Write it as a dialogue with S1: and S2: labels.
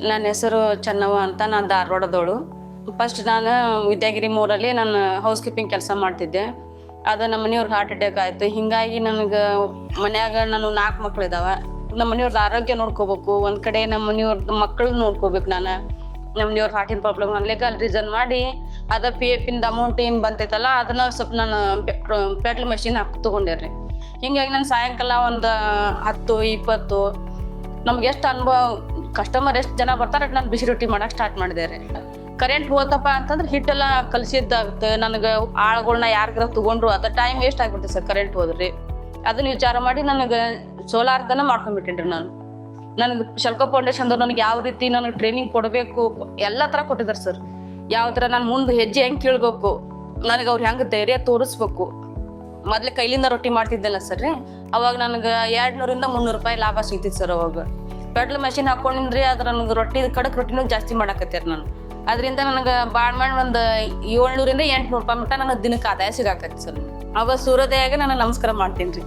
S1: ನನ್ನ ಹೆಸರು ಚೆನ್ನವ್ವ ಅಂತ. ನಾನು ಧಾರವಾಡದವಳು. ಫಸ್ಟ್ ನಾನು ವಿದ್ಯಾಗಿರಿ ಮೂರಲ್ಲಿ ನಾನು ಹೌಸ್ ಕೀಪಿಂಗ್ ಕೆಲಸ ಮಾಡ್ತಿದ್ದೆ. ಅದು ನಮ್ಮ ಮನೆಯವ್ರಿಗೆ ಹಾರ್ಟ್ ಅಟ್ಯಾಕ್ ಆಯಿತು. ಹೀಗಾಗಿ ನನಗೆ ಮನ್ಯಾಗ ನಾನು 4 ಮಕ್ಳು ಇದ್ದಾವೆ. ನಮ್ಮ ಮನೆಯವ್ರದ್ದು ಆರೋಗ್ಯ ನೋಡ್ಕೋಬೇಕು, ಒಂದು ಕಡೆ ನಮ್ಮ ಮನೆಯವ್ರದ್ದು ಮಕ್ಕಳು ನೋಡ್ಕೋಬೇಕು. ನಾನು ನಮ್ಮ ಮನೆಯವ್ರ ಹಾರ್ಟಿನ ಪ್ರಾಬ್ಲಮ್ ಅನ್ಲಿಕ್ಕೆ ಅಲ್ಲಿ ರೀಸನ್ ಮಾಡಿ ಅದ PF ಇಂದ ಅಮೌಂಟ್ ಏನು ಬಂತೈತಲ್ಲ ಅದನ್ನ ಸ್ವಲ್ಪ ನಾನು ಪೆಟ್ಲ್ ಮಷಿನ್ ತೊಗೊಂಡೆ ರೀ. ಹಿಂಗಾಗಿ ನಾನು ಸಾಯಂಕಾಲ ಒಂದು 10-20 ನಮ್ಗೆ ಎಷ್ಟು ಅನುಭವ, ಕಸ್ಟಮರ್ ಎಷ್ಟು ಜನ ಬರ್ತಾರೆ ನಾನು ಬಿಸಿ ರೊಟ್ಟಿ ಮಾಡಕ್ಕೆ ಸ್ಟಾರ್ಟ್ ಮಾಡಿದೆ ರೀ. ಕರೆಂಟ್ ಹೋತಪ್ಪ ಅಂತಂದ್ರೆ ಹಿಟ್ಟೆಲ್ಲ ಕಲಸಿದ್ದಾಗುತ್ತೆ. ನನಗೆ ಆಳುಗಳ್ನ ಯಾರಿಗಾರ ತೊಗೊಂಡ್ರು ಅದು ಟೈಮ್ ವೇಸ್ಟ್ ಆಗಿಬಿಡ್ತದೆ ಸರ್ ಕರೆಂಟ್ ಹೋದ್ರಿ. ಅದನ್ನ ವಿಚಾರ ಮಾಡಿ ನನಗೆ ಸೋಲಾರ್ದನ್ನ ಮಾಡ್ಕೊಂಡ್ಬಿಟ್ಟೇನ್ರಿ. ನನಗೆ ಶಲ್ಕೋ ಫೌಂಡೇಶನ್ದವ್ರು ನನಗೆ ಯಾವ ರೀತಿ ನನಗೆ ಟ್ರೈನಿಂಗ್ ಕೊಡಬೇಕು ಎಲ್ಲ ಥರ ಕೊಟ್ಟಿದ್ದಾರೆ ಸರ್. ಯಾವ ಥರ ನಾನು ಮುಂದೆ ಹೆಜ್ಜೆ ಹೆಂಗೆ ಕೇಳಬೇಕು, ನನಗೆ ಅವ್ರು ಹೆಂಗೆ ಧೈರ್ಯ ತೋರಿಸ್ಬೇಕು. ಮೊದಲೇ ಕೈಲಿಂದ ರೊಟ್ಟಿ ಮಾಡ್ತಿದ್ದೆಲ್ಲ ಸರ್ ರೀ. ಅವಾಗ ನನಗೆ 200-300 ರೂಪಾಯಿ ಲಾಭ ಸಿಗ್ತಿತ್ತು ಸರ್. ಅವಾಗ ಪೆಟ್ಲ್ ಮಷಿನ್ ಹಾಕೊಂಡಿದ್ರಿ ಅದ್ರ ನನಗೆ ರೊಟ್ಟಿ ಕಡಕ್ ರೊಟ್ಟಿನೂ ಜಾಸ್ತಿ ಮಾಡಾಕತ್ತೀರಿ ನಾನು. ಅದರಿಂದ ನನಗೆ ಭಾಳ ಮಾಡಿ ಒಂದು 700-800 ರೂಪಾಯಿ ಮಟ್ಟ ನನಗೆ ದಿನಕ್ಕೆ ಆದಾಯ ಸಿಗಾಕತ್ತಿ ಸರ್. ಅವಾಗ ಸೂರ್ಯೋದಯಾಗ ನಾನು ನಮಸ್ಕಾರ ಮಾಡ್ತೀನಿ ರೀ.